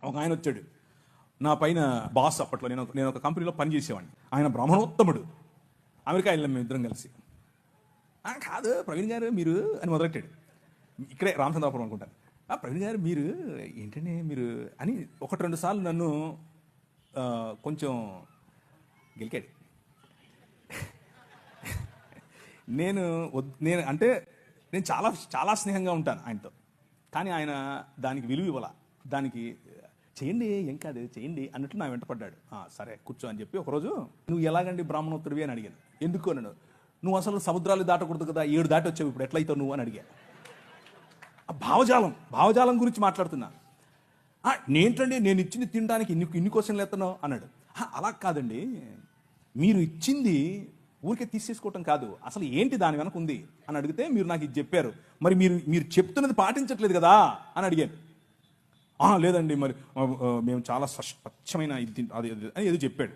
ఒక ఆయన వచ్చాడు, నా పైన బాస్. అప్పట్లో నేను ఒక కంపెనీలో పని చేసేవాడిని. ఆయన బ్రాహ్మణోత్తముడు. అమెరికా వెళ్ళాం మేము ఇద్దరం కలిసి. కాదు ప్రవీణ్ గారు మీరు అని మొదలెట్టాడు. ఇక్కడే రామచంద్రాపురం అనుకుంటాను. ప్రవీణ్ గారు మీరు ఏంటంటే మీరు అని 1-2 సార్లు నన్ను కొంచెం గెలికాడు. నేను అంటే నేను చాలా చాలా స్నేహంగా ఉంటాను ఆయనతో. కానీ ఆయన దానికి విలువ ఇవ్వాల. దానికి చేయండి ఏం కాదు చేయండి అన్నట్లు నా వెంట పడ్డాడు. సరే కూర్చో అని చెప్పి ఒకరోజు, నువ్వు ఎలాగండి బ్రాహ్మణోత్తరువి అని అడిగాను. ఎందుకు అన్నాడు. నువ్వు అసలు సముద్రాలు దాటకూడదు కదా, 7 దాటి వచ్చావు, ఇప్పుడు ఎట్లయితావు నువ్వు అని అడిగాను. భావజాలం గురించి మాట్లాడుతున్నా. నేంటండి నేను ఇచ్చింది తినడానికి ఇన్ని క్వశ్చన్లు ఎత్తనావు అన్నాడు. అలా కాదండి, మీరు ఇచ్చింది ఊరికే తీసేసుకోవటం కాదు, అసలు ఏంటి దాని వెనక ఉంది అని అడిగితే మీరు నాకు ఇది చెప్పారు, మరి మీరు చెప్తున్నది పాటించట్లేదు కదా అని అడిగాను. లేదండి మరి మేము చాలా స్వచ్ఛమైన ఇది అది అని ఏదో చెప్పాడు.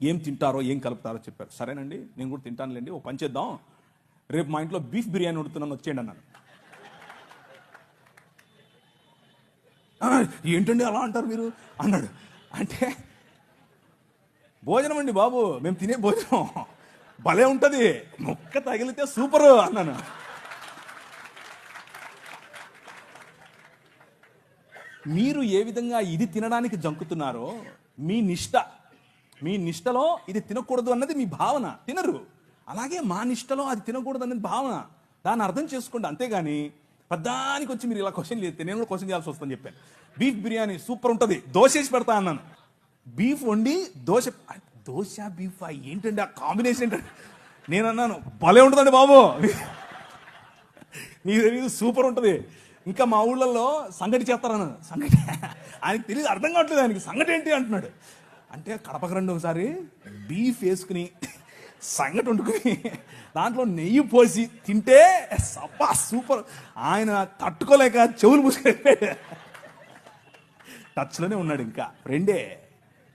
ఏం తింటారో ఏం కలుపుతారో చెప్పారు. సరేనండి నేను కూడా తింటానులేండి, ఓ పని చేద్దాం, రేపు మా ఇంట్లో బీఫ్ బిర్యానీ వండుతున్నాను వచ్చేయండి అన్నాను. ఏంటండి అలా అంటారు మీరు అన్నాడు. అంటే భోజనం అండి బాబు, మేము తినే భోజనం భలే ఉంటుంది, మొక్క తగిలితే సూపరు అన్నాను. మీరు ఏ విధంగా ఇది తినడానికి జంకుతున్నారో మీ నిష్టలో ఇది తినకూడదు అన్నది మీ భావన, తినరు. అలాగే మా నిష్టలో అది తినకూడదు అన్నది భావన, దాన్ని అర్థం చేసుకోండి. అంతేగాని పద్దానికి వచ్చి మీరు ఇలా క్వశ్చన్ చేస్తే నేను కూడా క్వశ్చన్ చేయాల్సి వస్తుందని చెప్పాను. బీఫ్ బిర్యానీ సూపర్ ఉంటుంది, దోశ వేసి పెడతా అన్నాను. బీఫ్ వండి దోశ బీఫ్ ఏంటండి ఆ కాంబినేషన్ ఏంటంటే, నేను అన్నాను భలే ఉంటుందండి బాబు, మీకు తెలియదు సూపర్ ఉంటుంది. ఇంకా మా ఊళ్ళల్లో సంగటి చేస్తారన్నాను. సంగటి ఆయనకి తెలియదు, అర్థం కావట్లేదు ఆయనకి సంగటి ఏంటి అంటున్నాడు. అంటే కడపకు రండి ఒకసారి, బీఫ్ వేసుకుని సంగటి వండుకుని దాంట్లో నెయ్యి పోసి తింటే సబ్బా సూపర్. ఆయన తట్టుకోలేక చెవులు మూసుకెళ్ళిపోయాడు. టచ్లోనే ఉన్నాడు, ఇంకా ఫ్రెండే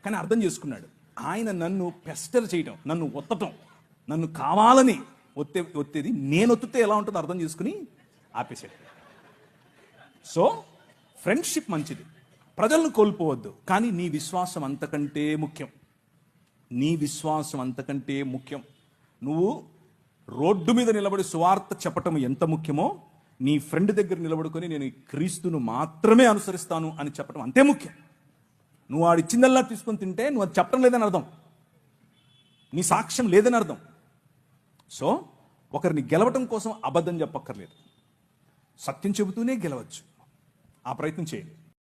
కానీ అర్థం చేసుకున్నాడు. ఆయన నన్ను పెస్టర్ చేయటం, నన్ను ఒత్తటం, నన్ను కావాలని ఒత్తేది నేను ఒత్తితే ఎలా ఉంటుందో అర్థం చేసుకుని ఆపేసాడు. సో ఫ్రెండ్షిప్ మంచిది, ప్రజలను కోల్పోవద్దు, కానీ నీ విశ్వాసం అంతకంటే ముఖ్యం. నువ్వు రోడ్డు మీద నిలబడి సువార్త చెప్పటం ఎంత ముఖ్యమో, నీ ఫ్రెండ్ దగ్గర నిలబడుకొని నేను క్రీస్తును మాత్రమే అనుసరిస్తాను అని చెప్పడం అంతే ముఖ్యం. నువ్వు వాడిచ్చిందల్లా తీసుకొని తింటే నువ్వు అది చెప్పడం లేదని అర్థం, నీ సాక్ష్యం లేదని అర్థం. సో ఒకరిని గెలవటం కోసం అబద్ధం చెప్పక్కర్లేదు, సత్యం చెబుతూనే గెలవచ్చు. ఆ ప్రయత్నం చేయండి.